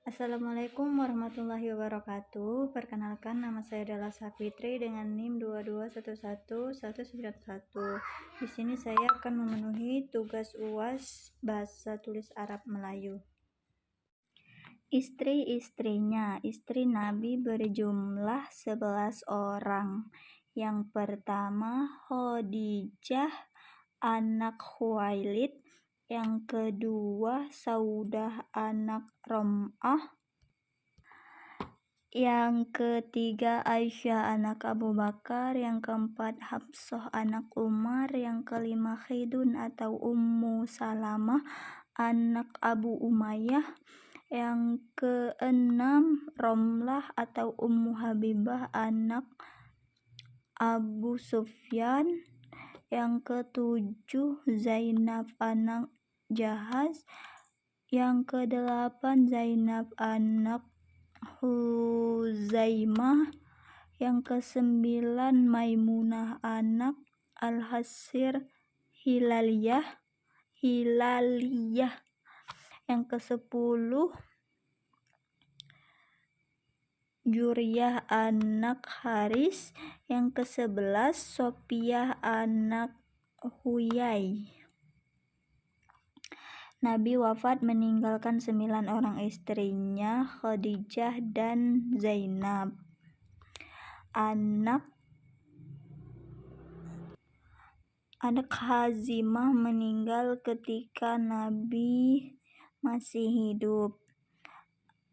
Assalamualaikum warahmatullahi wabarakatuh. Perkenalkan, nama saya adalah Safitri dengan NIM 2211191. Di sini saya akan memenuhi tugas UAS Bahasa Tulis Arab Melayu. Istri-istrinya, istri Nabi berjumlah 11 orang. Yang pertama Khadijah anak Khuwailid, yang kedua Saudah anak Rom'ah, yang ketiga Aisyah anak Abu Bakar, yang keempat Hafsah anak Umar, yang kelima Khidun atau Ummu Salamah anak Abu Umayyah, yang keenam Romlah atau Ummu Habibah anak Abu Sufyan, yang ketujuh Zainab anak Jahaz, yang kedelapan Zainab anak Huzaimah, yang kesembilan Maimunah anak Al-Hasir Hilaliyah, yang kesepuluh Juriyah anak Haris, yang ke-11 Sopiah anak Huyai. Nabi wafat meninggalkan 9 orang istrinya, Khadijah dan Zainab. Anak Hazimah meninggal ketika Nabi masih hidup.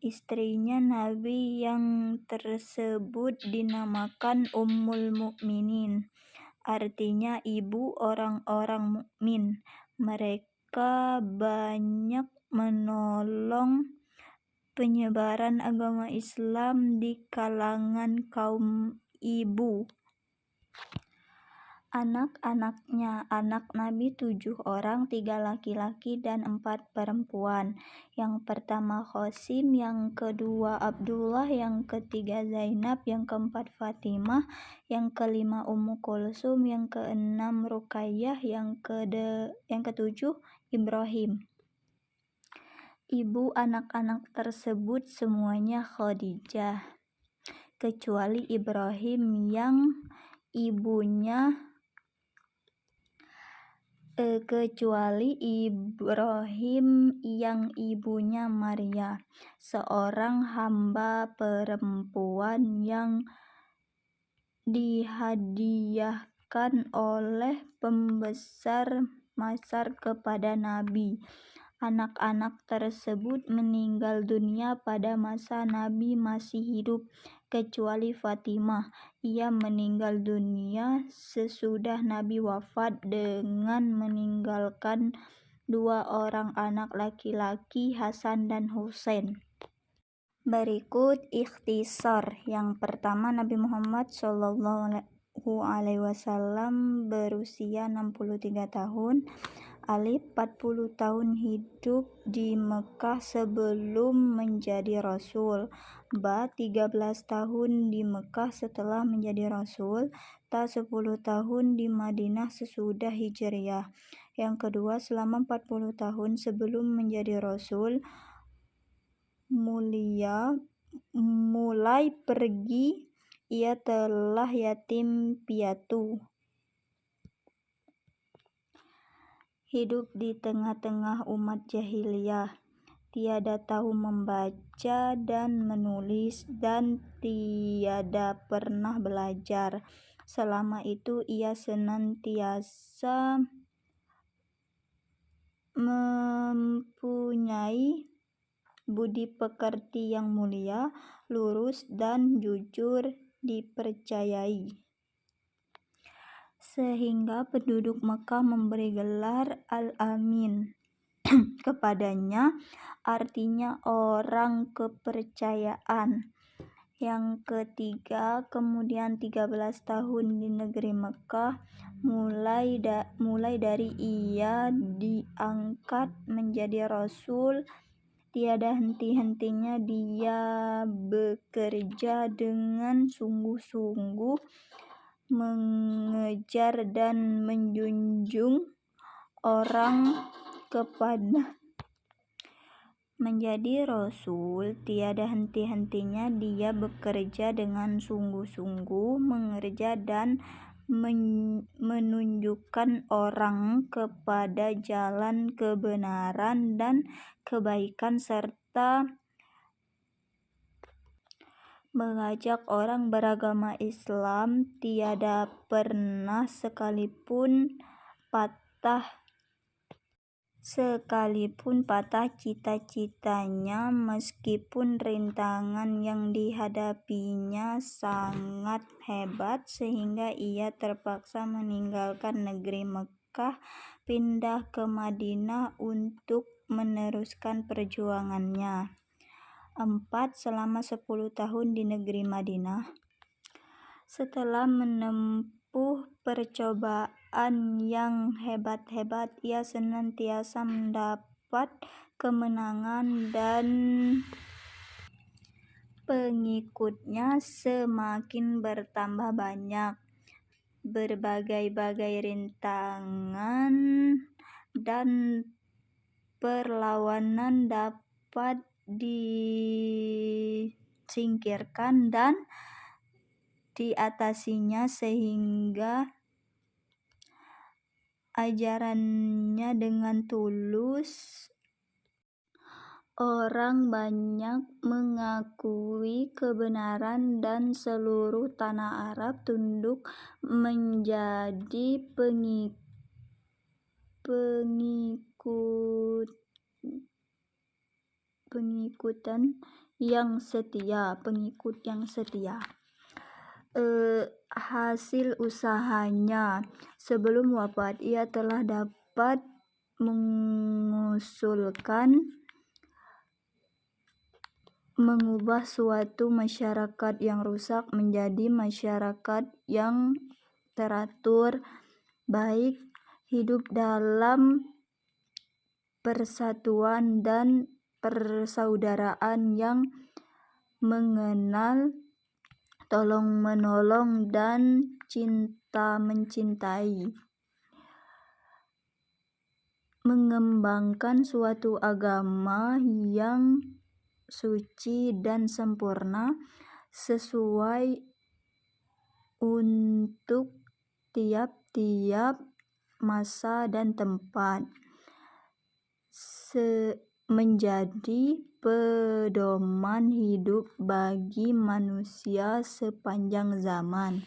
Istrinya Nabi yang tersebut dinamakan Ummul Mukminin, artinya ibu orang-orang mukmin. Mereka banyak menolong penyebaran agama Islam di kalangan kaum ibu. Anak-anaknya, anak Nabi 7 orang, 3 laki-laki dan 4 perempuan. Yang pertama Qasim, yang kedua Abdullah, yang ketiga Zainab, yang keempat Fatimah, yang kelima Ummu Kulsum, yang keenam Ruqayyah, yang ketujuh Ibrahim. Ibu anak-anak tersebut semuanya Khadijah, kecuali Ibrahim yang ibunya Maria, seorang hamba perempuan yang dihadiahkan oleh pembesar Masar kepada Nabi. Anak-anak tersebut meninggal dunia pada masa Nabi masih hidup, kecuali Fatimah. Ia meninggal dunia sesudah Nabi wafat dengan meninggalkan 2 orang anak laki-laki, Hasan dan Husain. Berikut ikhtisar. Yang pertama, Nabi Muhammad SAW berusia 63 tahun. Alif 40 tahun hidup di Mekah sebelum menjadi Rasul. Ba 13 tahun di Mekah setelah menjadi Rasul. Ta 10 tahun di Madinah sesudah Hijriah. Yang kedua, selama 40 tahun sebelum menjadi Rasul, mulai pergi ia telah yatim piatu. Hidup di tengah-tengah umat jahiliyah, tiada tahu membaca dan menulis, dan tiada pernah belajar. Selama itu ia senantiasa mempunyai budi pekerti yang mulia, lurus dan jujur dipercayai, sehingga penduduk Mekah memberi gelar Al-Amin kepadanya, artinya orang kepercayaan. Yang ketiga, kemudian 13 tahun di negeri Mekah, mulai dari ia diangkat menjadi Rasul, tiada henti-hentinya dia bekerja dengan sungguh-sungguh, mengejar dan menjunjung orang kepada Menjadi rasul, tiada henti-hentinya dia bekerja dengan sungguh-sungguh, mengerja dan menunjukkan orang kepada jalan kebenaran dan kebaikan serta mengajak orang beragama Islam. Tiada pernah sekalipun patah cita-citanya, meskipun rintangan yang dihadapinya sangat hebat sehingga ia terpaksa meninggalkan negeri Mekkah, pindah ke Madinah untuk meneruskan perjuangannya. 4. Selama 10 tahun di negeri Madinah. Setelah menempuh percobaan yang hebat-hebat, ia senantiasa mendapat kemenangan dan pengikutnya semakin bertambah banyak. Berbagai-bagai rintangan dan perlawanan dapat disingkirkan dan diatasinya sehingga ajarannya dengan tulus. Orang banyak mengakui kebenaran dan seluruh tanah Arab tunduk menjadi pengikut yang setia. Hasil usahanya. Sebelum wafat, ia telah dapat mengusulkan mengubah suatu masyarakat yang rusak menjadi masyarakat yang teratur, baik, hidup dalam persatuan dan persaudaraan, yang mengenal tolong-menolong dan cinta-mencintai. Mengembangkan suatu agama yang suci dan sempurna sesuai untuk tiap-tiap masa dan tempat, menjadi pedoman hidup bagi manusia sepanjang zaman.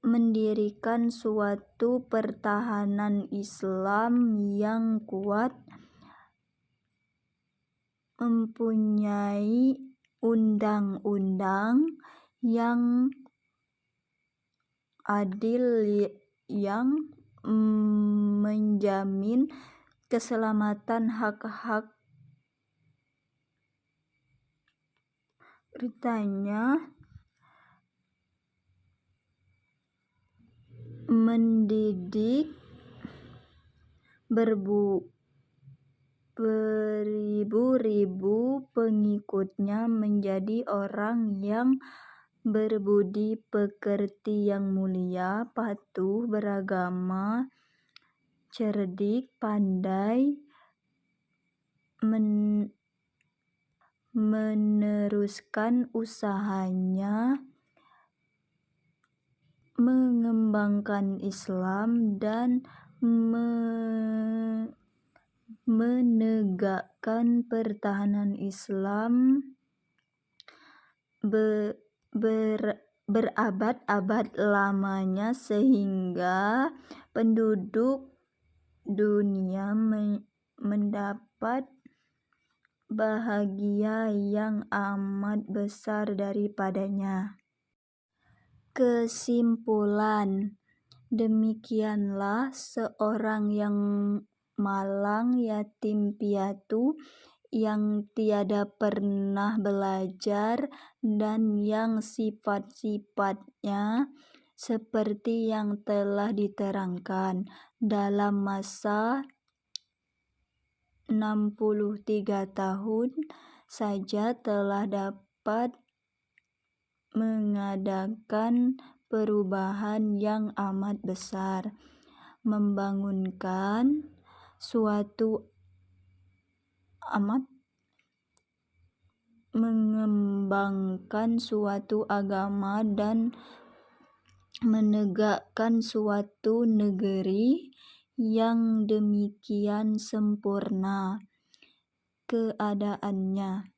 Mendirikan suatu pertahanan Islam yang kuat, mempunyai undang-undang yang adil yang menjamin keselamatan hak-hak rakyatnya, mendidik beribu-ribu pengikutnya menjadi orang yang berbudi pekerti, yang mulia, patuh beragama, cerdik, pandai, meneruskan usahanya, mengembangkan Islam dan menegakkan pertahanan Islam berabad-abad lamanya sehingga penduduk dunia mendapat bahagia yang amat besar daripadanya. Kesimpulan, demikianlah seorang yang malang, yatim piatu, yang tiada pernah belajar, dan yang sifat-sifatnya seperti yang telah diterangkan dalam masa 63 tahun saja telah dapat mengadakan perubahan yang amat besar, membangunkan suatu amat mengembangkan suatu agama dan menegakkan suatu negeri yang demikian sempurna keadaannya,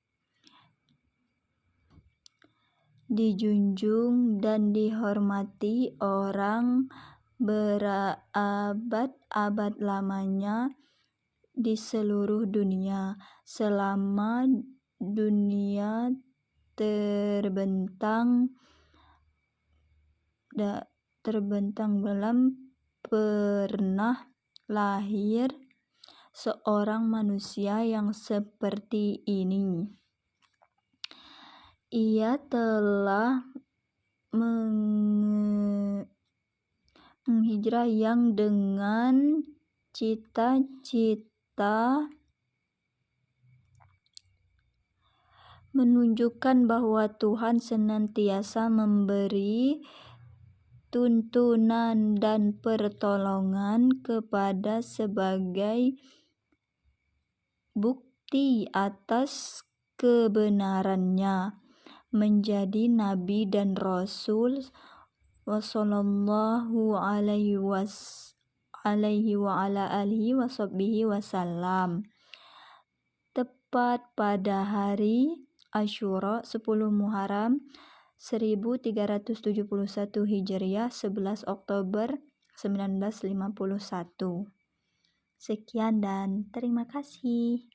dijunjung dan dihormati orang berabad-abad lamanya di seluruh dunia, selama dunia terbentang belum pernah lahir seorang manusia yang seperti ini. Ia telah menghijrah yang dengan cita-cita menunjukkan bahwa Tuhan senantiasa memberi tuntunan dan pertolongan kepada sebagai bukti atas kebenarannya menjadi nabi dan rasul sallallahu alaihi wa ala alihi wasallam. Tepat pada hari Asyura 10 Muharram 1371 Hijriah 11 Oktober 1951. Sekian dan terima kasih.